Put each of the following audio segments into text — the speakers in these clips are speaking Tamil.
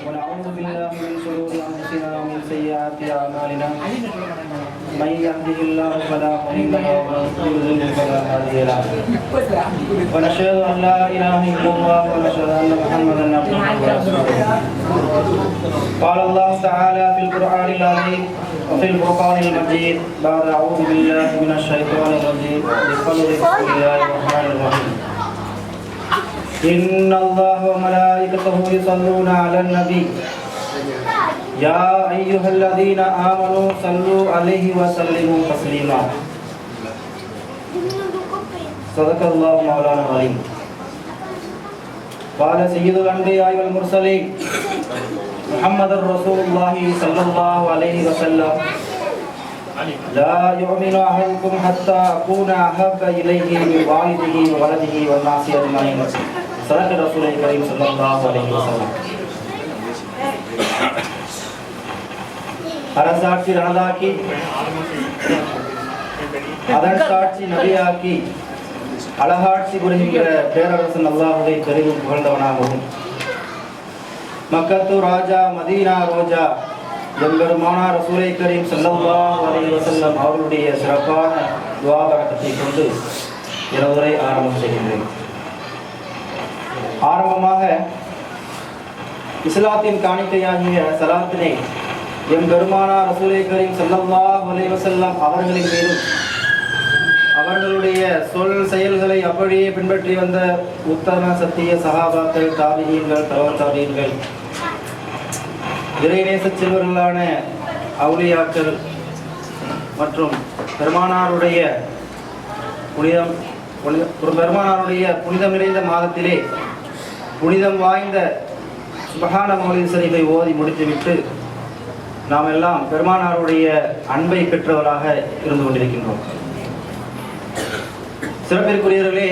ونعوذ بالله من شرور أنفسنا ومن سيئات أعمالنا من يهده الله فلا مضل له ومن يضلل فلا هادي له ونشهد أن لا إله إلا الله ونشهد أن محمدا عبده ورسوله. قال الله تعالى في القرآن العظيم وفي الفرقان المجيد بعد أعوذ بالله من الشيطان الرجيم بسم الله الرحمن الرحيم. إن الله وملائكته يصلون على النبي يا أيها الذين آمنوا صلوا عليه وسلموا تسليما. صدق الله مولانا العظيم. قال سيد الأنبياء والمرسلين محمد رسول الله صلى الله عليه وسلم لا يؤمن أحدكم حتى أكون أحب إليه من والده وولده والناس أجمعين. صدق رسول الكريم صلى الله عليه وسلم. அரசாட்சி ரணதாக்கி அதன் சாட்சி நபியாக்கி அழகாட்சி புரிகின்ற பேரரசன் அல்லாஹுவை பெரிதும் புகழ்ந்தவனாகவும் மக்கத்து ராஜா மதீனா ரோஜா எம்பெருமானா ரசூலை கரீம் ஸல்லல்லாஹு அலைஹி வஸல்லம் அவர்களுடைய சிறப்பான துஆ பரக்கத்தை கொண்டு இரவுரை ஆரம்பம் செய்கின்றேன். ஆரம்பமாக இஸ்லாத்தின் காணிக்கையாகிய சலாத்தினை எம்பெருமானா ரசூலை கரீம் ஸல்லல்லாஹு அலைஹி வஸல்லம் அவர்களின் மீதும் அவர்களுடைய சொல் செயல்களை அப்படியே பின்பற்றி வந்த உத்தம சத்திய சஹாபாக்கள், தாபிஈன்கள், தபஅ தாபிஈன்கள், இறைநேச செல்வர்களான அவுலியாக்கள் மற்றும் பெருமானாருடைய புனிதம் நிறைந்த மாதத்திலே புனிதம் வாய்ந்த சுப்ஹான மௌலித் ஷரீஃபை ஓதி முடித்துவிட்டு நாம் எல்லாம் பெருமானாருடைய அன்பை பெற்றவராக இருந்து கொண்டிருக்கின்றோம். சிறப்பிற்குரியவர்களே,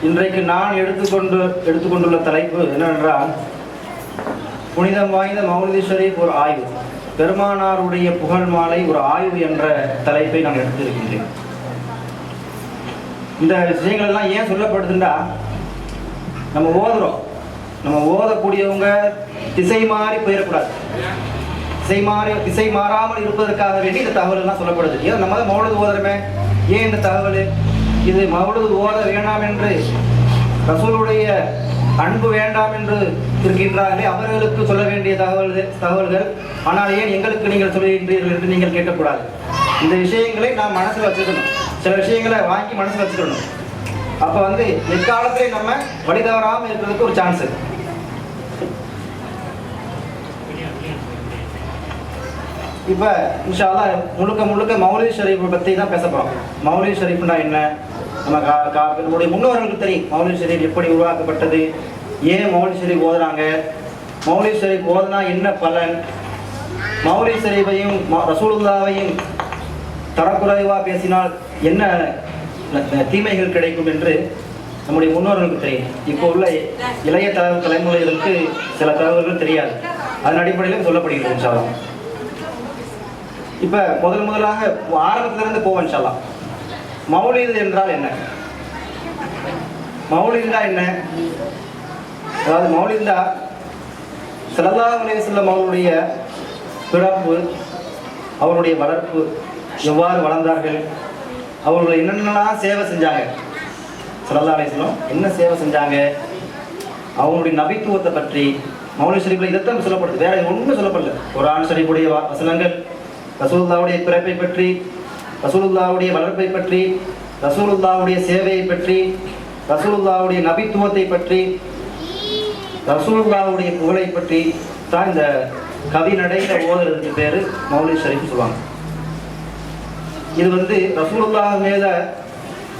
இன்றைக்கு நான் எடுத்துக்கொண்டுள்ள தலைப்பு என்னவென்றால் புனிதம் வாய்ந்த மௌலித் ஷரீஃப் ஒரு ஆய்வு, பெருமானாருடைய புகழ் மாலை ஒரு ஆய்வு என்ற தலைப்பை நான் எடுத்திருக்கின்றேன். இந்த விஷயங்கள் எல்லாம் ஏன் சொல்லப்படுதுன்னா, நம்ம ஓதக்கூடியவங்க திசை மாறி போயிடக்கூடாது. திசை மாறாமல் இருப்பதற்காக வேண்டி இந்த தகவல் எல்லாம் சொல்லப்படுது. ஏன் நம்ம தான் மௌலித் ஓதுறமே, ஏன் இந்த தகவல்? இது மௌலித் ஓத வேண்டாம் என்று ரசூலுடைய அன்பு வேண்டாம் என்று இருக்கின்றார்களே, அவர்களுக்கு சொல்ல வேண்டிய தகவல்கள், ஆனால் ஏன் எங்களுக்கு நீங்கள் சொல்லுகின்றீர்கள் என்று நீங்கள் கேட்கக்கூடாது. இந்த விஷயங்களை நாம் மனசில் வச்சுக்கணும். சில விஷயங்களை வாங்கி மனசில் வச்சுக்கணும். அப்போ எக்காலத்திலே நம்ம வழி தவறாமல் இருக்கிறதுக்கு ஒரு சான்ஸ். இப்போ இன்ஷா அல்லாஹ் முழுக்க மௌலித் ஷரீஃபை பற்றி தான் பேச போகிறோம். மௌலித் ஷரீஃப்னா என்ன? நம்முடைய முன்னோர்களுக்கு தெரியும் மௌலித் ஷரீஃப் எப்படி உருவாக்கப்பட்டது, ஏன் மௌலித் ஷரீஃப் ஓதுறாங்க, மௌலித் ஷரீஃப் ஓதுனா என்ன பலன், மௌலித் ஷரீஃபையும் ரசூலுல்லாவையும் தரக்குறைவாக பேசினால் என்ன தீமைகள் கிடைக்கும் என்று நம்முடைய முன்னோர்களுக்கு தெரியும். இப்போ உள்ள இளைய தலைமுறைகளுக்கு சில தகவல்கள் தெரியாது. அதன் அடிப்படையில் சொல்லப்படுகிறது இன்ஷா அல்லாஹ். இப்போ முதலாக ஆரம்பத்திலிருந்து போவோம் இன்ஷா அல்லாஹ். மௌலித் என்றால் என்ன? மௌலித்னா என்ன? அதாவது மௌலித்னா ஸல்லல்லாஹு அலைஹி வஸல்லம் அவருடைய பிறப்பு, அவருடைய வளர்ப்பு, எவ்வாறு வளர்ந்தார்கள், அவர்கள் என்னென்னலாம் சேவை செஞ்சாங்க, ஸல்லல்லாஹு அலைஹி வஸல்லம் என்ன சேவை செஞ்சாங்க, அவங்களுடைய நபித்துவத்தை பற்றி மௌலித் ஷரீஃபில் இதைத்தான் சொல்லப்படுது. வேற ஒன்றும் சொல்லப்படல. குர்ஆன் ஷரீஃபுடைய வசனங்கள், ரசூலுல்லாவுடைய பிறப்பை பற்றி, ரசூலுல்லாவுடைய வளர்ப்பை பற்றி, ரசூலுல்லாவுடைய சேவையை பற்றி, ரசூலுல்லாவுடைய நபித்துவத்தை பற்றி, ரசூலுல்லாவுடைய புகழை பற்றி தான் இந்த கவி நடையில ஓதுறதுக்கு பேர் மௌலித் ஷரீஃப் சொல்லுவாங்க. இது ரசூலுல்லாஹ் மேல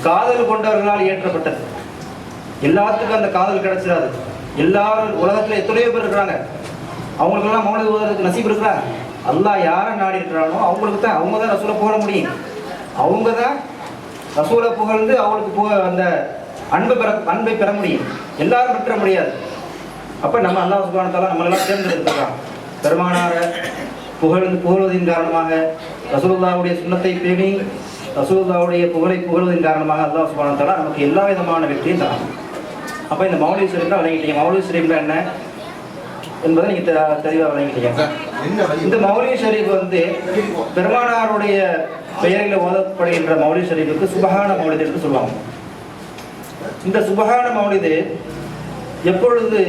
காதல் கொண்டவர்களால் இயற்றப்பட்டது. எல்லாத்துக்கும் அந்த காதல் கிடைச்சிடாது. எல்லாரும் உலகத்துல எத்தனையோ பேர் இருக்கிறாங்க, அவங்களுக்கெல்லாம் மௌலித் ஓதுறதுக்கு நசீப் இருக்கிறாங்க. அல்லாஹ் யாரை நாடி இருக்கிறானோ அவங்களுக்கு தான், அவங்க தான் ரசூலை புகழ முடியும். அவங்க தான் ரசூலை புகழ்ந்து அவங்களுக்கு அந்த அன்பை பெற முடியும். எல்லாரும் பெற்ற முடியாது. அப்போ நம்ம அல்லாஹ் சுப்ஹானஹு வ தஆலா நம்மளெல்லாம் தேர்ந்தெடுத்திருக்கிறான். பெருமானாரை புகழ்வதின் காரணமாக, ரசூலுல்லாஹ்வுடைய சுன்னத்தை பேணி ரசூலுல்லாஹ்வுடைய புகழை புகழ்வதின் காரணமாக அல்லாஹ் சுப்ஹானஹு வ தஆலா நமக்கு எல்லா விதமான வெற்றியும் தரான். அப்போ இந்த மௌலித் ஷரீஃப்னா விளங்கிட்டீங்க. மௌலித் ஷரீஃப்னா என்ன என்பதை நீங்கள் தெளிவாக விளங்கிட்டீங்க. இந்த மௌலித் ஷரீஃப் வந்து பெருமானாருடைய பெயரில் ஓதப்படுகின்ற மௌலித் ஷரீஃபுக்கு சுபஹான மௌலித் என்று சொல்லுவாங்க. இந்த சுபஹான மௌலிது எப்பொழுது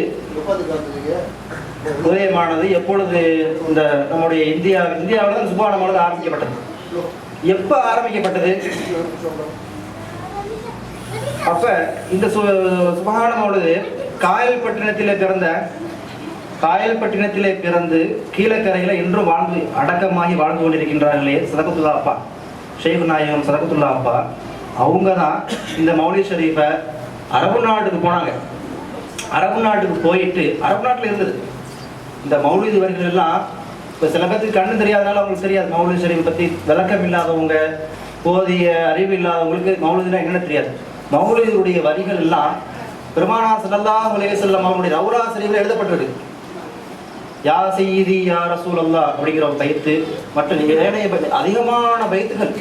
உதயமானது, எப்பொழுது இந்த நம்முடைய இந்தியாவில் தான் சுபஹான மௌலிது ஆரம்பிக்கப்பட்டது. எப்போ ஆரம்பிக்கப்பட்டது? அப்ப இந்த சுபஹான மௌலிது காயல்பட்டினத்திலே பிறந்து கீழக்கரையில இன்றும் அடக்கமாகி வாழ்ந்து கொண்டிருக்கின்றார்களே சதகத்துல்லா அப்பா, ஷேக் நாயகம் சதகத்துல்லா அப்பா, அவங்க தான் இந்த மௌலித் ஷரீஃபை அரபு நாட்டுக்கு போனாங்க. அரபு நாட்டுக்கு போயிட்டு, அரபு நாட்டில் இருந்தது இந்த மௌலித் வரிகள் எல்லாம். இப்போ சில பேருக்கு கண்ணு தெரியாதனால அவங்களுக்கு தெரியாது. மௌலித் ஷரீஃபை பற்றி விளக்கம் இல்லாதவங்க, போதிய அறிவு இல்லாதவங்களுக்கு மௌலிதுனா என்னென்ன தெரியாது. மௌலிதுடைய வரிகள் எல்லாம் பெருமானார் ஸல்லல்லாஹு அலைஹி வஸல்லம் அவருடைய ரௌலா ஷரீஃபில் எழுதப்பட்டிருக்கு. யா சய்யிதி யா ரசூலல்லாஹ் அப்படிங்கிற ஒரு பைத்து, மற்ற ஏனைய அதிகமான பைத்துகள்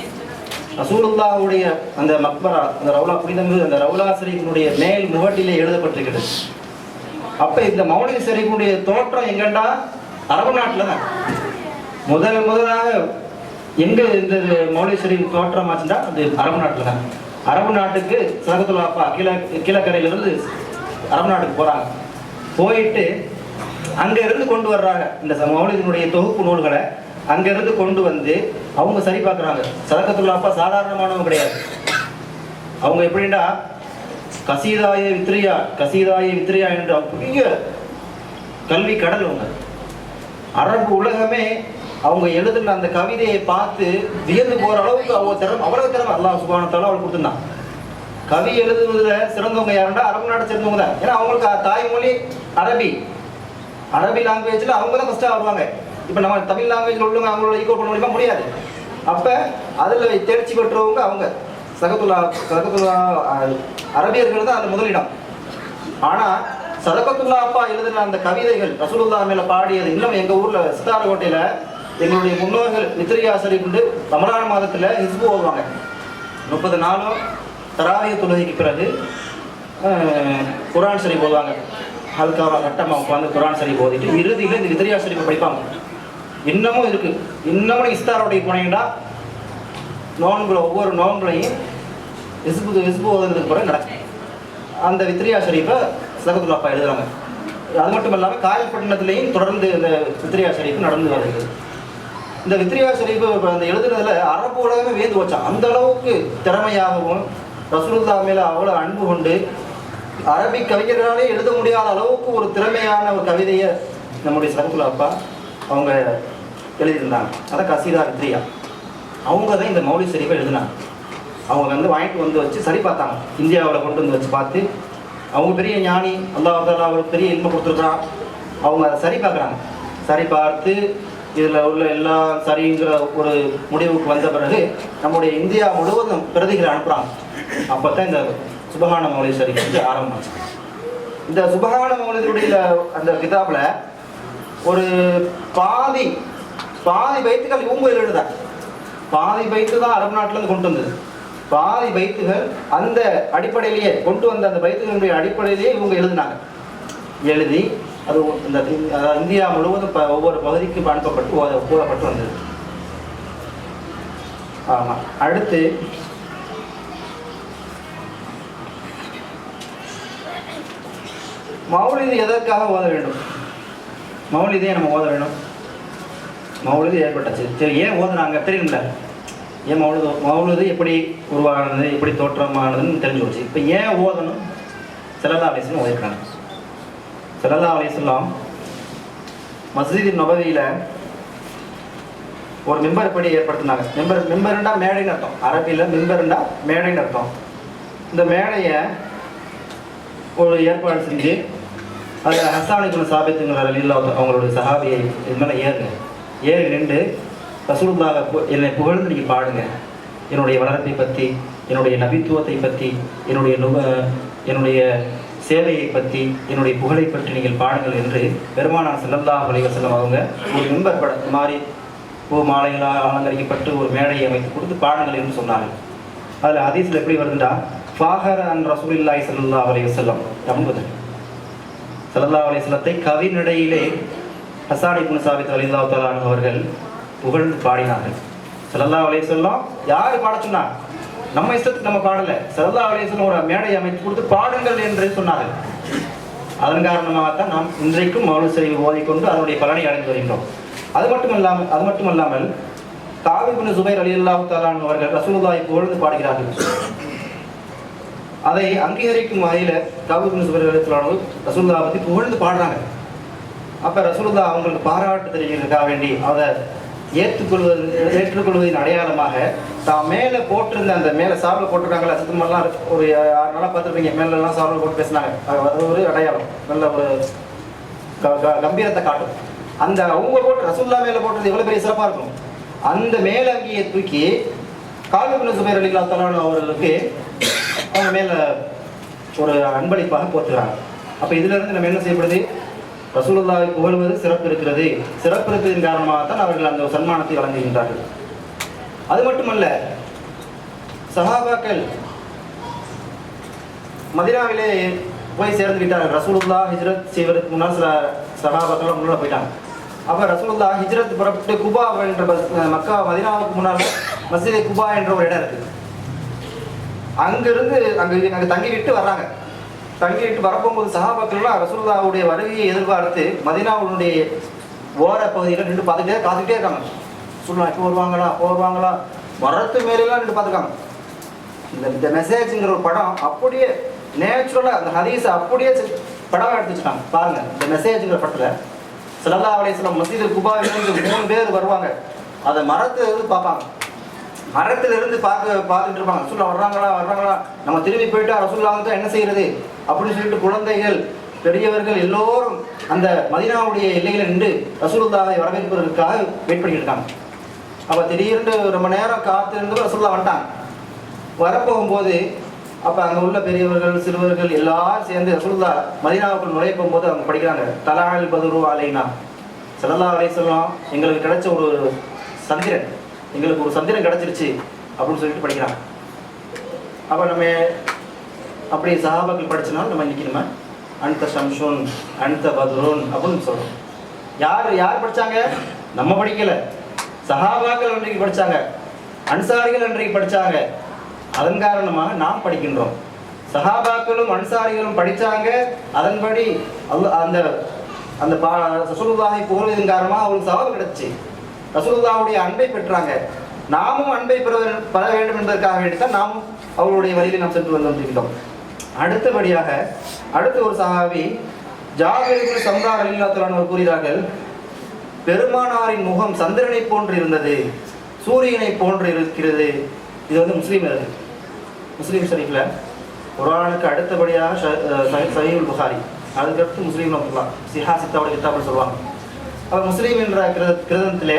ரசூலுல்லாஹுடைய அந்த மக்பரா, அந்த ரவுலா புனிதமிகு அந்த ரவுலா ஷரீஃபினுடைய மேல் முகட்டிலே எழுதப்பட்டிருக்கிறது. அப்ப இந்த மௌலித் ஷரீஃபினுடைய தோற்றம் எங்கண்டா அரபு நாட்டில் தான். முதலாக எங்க இந்த மௌலித் ஷரீஃப் தோற்றம் ஆச்சுன்னா அது அரபு நாட்டில் தான். அரபு நாட்டுக்கு சதகத்துல்லா அப்பா கீழக்கரையிலிருந்து அரபு நாட்டுக்கு போறாங்க. போயிட்டு அங்க இருந்து கொண்டு வர்றாங்க இந்த மௌலிதினுடைய தொகுப்பு நூல்களை. அங்கிருந்து கொண்டு வந்து அவங்க சரி பார்க்குறாங்க. சதகத்துல்லா அப்பா சாதாரணமானவங்க கிடையாது. அவங்க எப்படின்னா கசீதாய வித்ரியா என்ற பெரிய கல்வி கடல். அவங்க அரபு உலகமே அவங்க எழுதுன அந்த கவிதையை பார்த்து வியந்து போற அளவுக்கு அவ்வளவு திறமை அல்லாஹ் சுப்ஹானஹு வ தஆலா அவங்களுக்கு கொடுத்துருந்தான். கவி எழுதுவதுல சிறந்தவங்க யாருன்னா அரபு நாட்டை சேர்ந்தவங்க தான். ஏன்னா அவங்களுக்கு தாய்மொழி அரபி லாங்குவேஜில் அவங்க தான் ஃபஸ்ட்டாக வருவாங்க. இப்போ நம்ம தமிழ் லாங்குவேஜில் உள்ளவங்க அவங்களோட ஈக்குவல் பண்ண முடியுமா? முடியாது. அப்போ அதில் தேர்ச்சி பெற்றவங்க அவங்க சதகத்துல்லா அரபியர்கள் தான் அந்த முதலிடம். ஆனால் சதகத்துல்லா அப்பா எழுதுன அந்த கவிதைகள் ரசூலுல்லாஹ் மேலே பாடியது இன்னும் எங்கள் ஊரில் சித்தாரகோட்டையில் எங்களுடைய முன்னோர்கள் மித்ரியா ஷரீஃப் கொண்டு ரமலான் மாதத்தில் ஹிஸ்பு ஓதுவாங்க. 30 நாளும் தராவிய தொழுகைக்கு பிறகு குர்ஆன் ஷரீஃப் ஓதுவாங்க. அதுக்காக கட்டமாக உட்காந்து குர்ஆன் ஷரீஃப் ஓதிட்டு இறுதியில் இந்த மித்ரியா ஷரீஃபை படிப்பாங்க. இன்னமும் இருக்கு. இன்னமும் இஸ்தாரோடைய போனீங்கன்னா ஒவ்வொரு நோன்புலையும் ஹிஸ்பு ஓதுறதுக்கு பிறகு நடக்கும். அந்த வித்ரியா ஷரீஃபை சதகத்துல்லா அப்பா எழுதுறாங்க. அது மட்டும் இல்லாமல் காயல்பட்டினத்திலையும் தொடர்ந்து இந்த வித்ரியா ஷரீஃப் நடந்து வருகிறது. இந்த வித்ரியா ஷரீஃப் அந்த எழுதுறதுல அரபு உலகமே வேந்து வச்சான். அந்த அளவுக்கு திறமையாகவும் ரசூலுல்லாஹ் மேல அவ்வளோ அன்பு கொண்டு அரபிக் கவிஞர்களாலே எழுத முடியாத அளவுக்கு ஒரு திறமையான ஒரு கவிதையை நம்முடைய சதகத்துல்லா அப்பா அவங்க எழுதியிருந்தாங்க. அதான் கசீதா வித்ரியா. அவங்க தான் இந்த மௌலித் ஷரீஃபை எழுதினாங்க. அவங்க வந்து வாங்கிட்டு வந்து வச்சு சரி பார்த்தாங்க. இந்தியாவில் கொண்டு வந்து வச்சு பார்த்து அவங்க பெரிய ஞானி, அல்லாஹ் தஆலா அவங்களுக்கு பெரிய இன்பம் கொடுத்துருக்குறான். அவங்க அதை சரி பார்க்குறாங்க. சரி பார்த்து இதில் உள்ள எல்லாம் சரிங்கிற ஒரு முடிவுக்கு வந்த பிறகு நம்முடைய இந்தியா முழுவதும் பிரதிகளை அனுப்புகிறாங்க. அப்போ தான் இந்த சுபஹான மௌலித் ஷரீஃப் வந்து ஆரம்பிச்சு. இந்த சுபஹான மௌலிதுடைய அந்த கிதாபில் ஒரு பாதி பைத்துகள் இவங்க எழுதுதான். பாதி பைத்து தான் அரபு நாட்டிலேருந்து கொண்டு வந்தது. பாதி பைத்துகள் அந்த அடிப்படையிலேயே கொண்டு வந்த அந்த பைத்துகளுடைய அடிப்படையிலேயே இவங்க எழுதினாங்க. எழுதி அது இந்த இந்தியா முழுவதும் ஒவ்வொரு பகுதிக்கு அனுப்பப்பட்டு கூறப்பட்டு வந்தது. ஆமாம். அடுத்து மௌலிது எதற்காக ஓத வேண்டும்? மௌலிதே நம்ம ஓத வேணும். மௌலிது ஏற்பட்டுச்சு. சரி, ஏன் ஓதுனாங்க தெரியுங்கள? ஏன் மௌலிது எப்படி உருவானது, எப்படி தோற்றமானதுன்னு தெரிஞ்சு போச்சு. இப்போ ஏன் ஓதணும்? ஸல்லல்லாஹு அலைஹி வஸல்லம் ஓதிருக்காங்க. ஸல்லல்லாஹு அலைஹி வஸல்லம் மஸ்ஜித் நபவியில் ஒரு மிம்பர் படி ஏற்படுத்தினாங்க. மிம்பர்ண்டா மேடைன்னு அர்த்தம். அரபியில் மிம்பர்ண்டா மேடைன்னு அர்த்தம். இந்த மேடையை ஒரு ஏற்பாடு செஞ்சு அதில் ஹஸ்ஸான் இப்னு சாபித்துங்கிற ரலியல்லாஹு அவங்களுடைய சஹாபியை இது மேலே ஏறி நின்று ரசூலுல்லாஹ் என்னை புகழ்ந்து நீங்கள் பாடுங்க. என்னுடைய வளர்ப்பை பற்றி, என்னுடைய நபித்துவத்தை பற்றி, என்னுடைய சேவையை பற்றி, என்னுடைய புகழை பற்றி நீங்கள் பாடுங்கள் என்று பெருமானார் ஸல்லல்லாஹு அலைஹி வஸல்லம் அவங்க ஒரு மிம்பர் படம் மாதிரி பூ மாலைகளால் அலங்கரிக்கப்பட்டு ஒரு மேடையை அமைத்து கொடுத்து பாடுங்கள் என்று சொன்னார்கள். அதில் ஹதீஸில் எப்படி வருதுன்னா ஃபாஹர அன் ரசூலுல்லாஹி ஸல்லல்லாஹு அலைஹி வஸல்லம் என்பது ஸல்லல்லாஹு அலைஹி வஸல்லத்தை கவிநடையிலே ஹஸான் இப்னு சாபித் ரலியல்லாஹு தஆலா அன்ஹு அவர்கள் புகழ்ந்து பாடினார்கள். ஸல்லல்லாஹு அலைஹி வஸல்லம் யார் பாட சொன்னா? நம்ம இஷ்டத்துக்கு நம்ம பாடல. ஸல்லல்லாஹு அலைஹி வஸல்லம் ஒரு மேடை அமைத்து கொடுத்து பாடுங்கள் என்று சொன்னார்கள். அதன் காரணமாகத்தான் நாம் இன்றைக்கும் மௌலித் ஷரீஃப் ஓதிக்கொண்டு அதனுடைய பலனை அடைந்து வருகின்றோம். அது மட்டுமல்லாமல் காப் இப்னு ஸுபைர் ரலியல்லாஹு தஆலா அன்ஹு அவர்கள் ரசூலுல்லாஹை புகழ்ந்து பாடுகிறார்கள். அதை அங்கீகரிக்கும் வகையில் காப் இப்னு ஸுபைர் ரலியல்லாஹு அன்ஹு ரசூலுல்லாஹை பற்றி புகழ்ந்து பாடுறாங்க. அப்போ ரசூலுல்லாஹ் அவங்களுக்கு பாராட்டு தெரிவிக்கிறதுக்காக வேண்டி அதை ஏற்றுக்கொள்வதின் அடையாளமாக தான் மேலே போட்டிருந்த அந்த மேலே சாப்பில் போட்டிருக்காங்களா, சித்தமெல்லாம் ஒரு 6 நாளாக பார்த்துருப்பீங்க, மேலெல்லாம் சாப்பில் போட்டு பேசினாங்க. அது ஒரு அடையாளம், நல்ல ஒரு கம்பீரத்தை காட்டும். அந்த அவங்க போட்டு ரசூலுல்லாஹ் மேலே போட்டது எவ்வளோ பெரிய சிறப்பாக இருக்கும். அந்த மேலங்கியை தூக்கி காப் இப்னு ஸுபைர் ரலியல்லாஹு தஆலா அன்ஹு அவர்களுக்கு அவங்க மேலே ஒரு அன்பளிப்பாக போட்டுக்கிறாங்க. அப்போ இதிலிருந்து நம்ம என்ன செய்யப்படுது? ரசூலுல்லாஹை புகழ்வது சிறப்பு இருக்கிறது. சிறப்பு இருக்கிறதின் காரணமாகத்தான் அவர்கள் அந்த சன்மானத்தை வழங்குகின்றார்கள். அது மட்டுமல்ல, சஹாபாக்கள் மதீனாவிலே போய் சேர்ந்து விட்டார்கள். ரசூலுல்லாஹ் ஹிஜ்ரத் செய்வதற்கு முன்னால் சில சஹாபாக்கள் முன்னால் போயிட்டாங்க. அப்போ ரசூலுல்லாஹ் ஹிஜ்ரத் புறப்பட்டு குபா என்ற மக்கா மதீனாவுக்கு முன்னால் மஸ்ஜித் குபா என்ற ஒரு இடம் இருக்குது. அங்கிருந்து அங்கே தங்கிவிட்டு வர்றாங்க. தங்கிட்டு வரப்போகும்போது சஹாபாக்கள்லாம் ரசூலுல்லாஹ்வுடைய வருகையை எதிர்பார்த்து மதீனாவுடைய ஓர பகுதியில் நின்று காத்துக்கிட்டே இருக்காங்க. ரசூலுல்லாஹ் எப்போ வருவாங்களா வரத்து மேலாம் நின்று பார்த்துருக்காங்க. இந்த மெசேஜுங்கிற ஒரு படம் அப்படியே நேச்சுரலாக அந்த ஹதீஸை அப்படியே படம் எடுத்து வச்சுட்டாங்க. பாருங்கள், இந்த மெசேஜுங்கிற படத்தில் ஸல்லல்லாஹு அலைஹி வஸல்லம் மஸ்ஜிதுல் குபாவிலிருந்து 3 பேர் வருவாங்க. அதை மரத்திலிருந்து பார்ப்பாங்க. மரத்திலிருந்து பார்த்துட்டு இருப்பாங்க. ரசூலுல்லாஹ் வர்றாங்களா, நம்ம திரும்பி போயிட்டா ரசூலுல்லாஹ் தான் என்ன செய்யறது அப்படின்னு சொல்லிட்டு குழந்தைகள் பெரியவர்கள் எல்லோரும் அந்த மதீனாவுடைய எல்லையில் நின்று ரசூலுல்லாஹை வரவேற்பதற்காக வெயிட் பண்ணிட்டு இருக்காங்க. அப்போ திடீர்னு ரொம்ப நேரம் காத்திருந்து ரசூலுல்லாஹ் வந்துட்டாங்க. வரப்போகும்போது அப்போ அங்கே உள்ள பெரியவர்கள் சிறுவர்கள் எல்லாரும் சேர்ந்து ரசூலுல்லாஹ் மதீனாவுக்குள் நுழைய போகும்போது அவங்க படிக்கிறாங்க, தலாஅல் பதுரு அலைனா, ஸல்லல்லாஹு அலைஹி வஸல்லம் எங்களுக்கு கிடைச்ச ஒரு சந்திரன், எங்களுக்கு ஒரு சந்திரன் கிடச்சிருச்சு அப்படின்னு சொல்லிட்டு படிக்கிறாங்க. அப்போ நம்ம அப்படி சஹாபாக்கள் படிச்சனாலும் நம்ம இன்னைக்கு நம்ம அன்த ஷம்ஷுன் அன்த பதுருன் அப்படின்னு சொல்கிறோம். யார் படித்தாங்க? நம்ம படிக்கலை, சஹாபாக்கள் அன்றைக்கு படித்தாங்க, அன்சாரிகள் அன்றைக்கு படித்தாங்க. அதன் காரணமாக நாம் படிக்கின்றோம். சஹாபாக்களும் அன்சாரிகளும் படித்தாங்க, அதன்படி அந்த அந்த ரசூலுல்லாஹை புகழ்வதன் காரணமாக அவங்களுக்கு சவால் கிடைச்சி ரசூலுல்லாஹ்வுடைய அன்பை பெற்றாங்க. நாமும் அன்பை பெற வேண்டும் என்பதற்காக வேண்டித்தான் நாமும் அவர்களுடைய வழியில் நாம் சென்று வந்திருக்கிறோம். அடுத்தபடியாக அடுத்த ஒரு சஹாபி ஜாபிர் இப்னு சம்ரா ரலியல்லாஹு தஆலா அன்ஹு கூறுகிறார்கள், பெருமானாரின் முகம் சந்திரனை போன்று இருந்தது, சூரியனை போன்று இருக்கிறது. இது வந்து முஸ்லீம் ஷரீஃபில் குர்ஆனுக்கு அடுத்தபடியாக சஹீஹுல் புகாரி, அதுக்கடுத்து முஸ்லீம் அப்துல்லா சிஹா சித்தாவுடைய கிதாபுல் சொல்லுவாங்க. அப்போ முஸ்லீம் என்ற கிரந்தத்திலே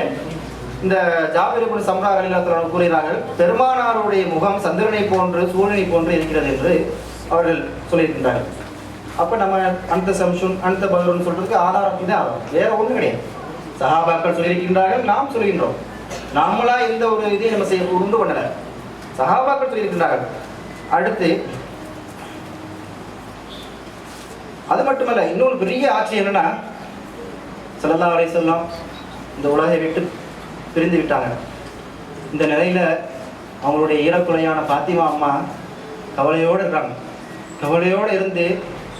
இந்த ஜாபிர் இப்னு சம்ரா ரலியல்லாஹு தஆலா அன்ஹு கூறுகிறார்கள், பெருமானாருடைய முகம் சந்திரனை போன்று சூரியனை போன்று இருக்கிறது என்று அவர்கள் சொல்லியிருக்கின்றார்கள். அப்போ நம்ம அந்த சம்ஷுன் அந்த பதுருன்னு சொல்றதுக்கு ஆதாரம் இது ஆதாரம், வேற ஒன்றும் கிடையாது. சஹாபாக்கள் சொல்லியிருக்கின்றார்கள், நாம் சொல்கின்றோம். நாமளா இந்த ஒரு இதை நம்ம உண்டு பண்ணல, சஹாபாக்கள் சொல்லியிருக்கின்றார்கள். அடுத்து அது மட்டுமல்ல, இன்னொரு பெரிய ஆட்சி என்னன்னா, ஸல்லல்லாஹு அலைஹி வஸல்லம் இந்த உலகை விட்டு பிரிந்து விட்டாங்க. இந்த நிலையில் அவங்களுடைய ஈரக்குலையான பாத்திமா அம்மா கவலையோடு இருக்காங்க. கவலையோடு இருந்து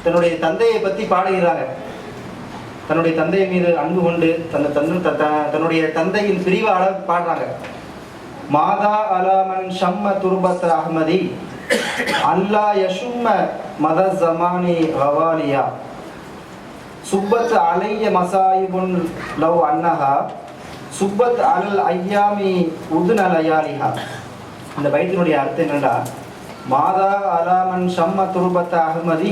தன்னுடைய தந்தையை பற்றி பாடுகிறாங்க. தன்னுடைய தந்தை மீது அன்பு கொண்டு தன்னுடைய தந்தையின் பிரிவை பாடுறாங்க. மாதா அலாமன் ஷம்ம துர்பத் அஹ்மதி அல்லா யஷும்ம மத ஜமானி ஹவாலியா சுப்பத் அலைய மசாயிபுன் லவ் அன்னஹா சுப்பத் அல் ஐயாமி உதுன லயாலிஹா. இந்த பைத்தினுடைய அர்த்தம் என்னன்னா, மாதா அலாமன் ஷம்ம துர்பத் அஹ்மதி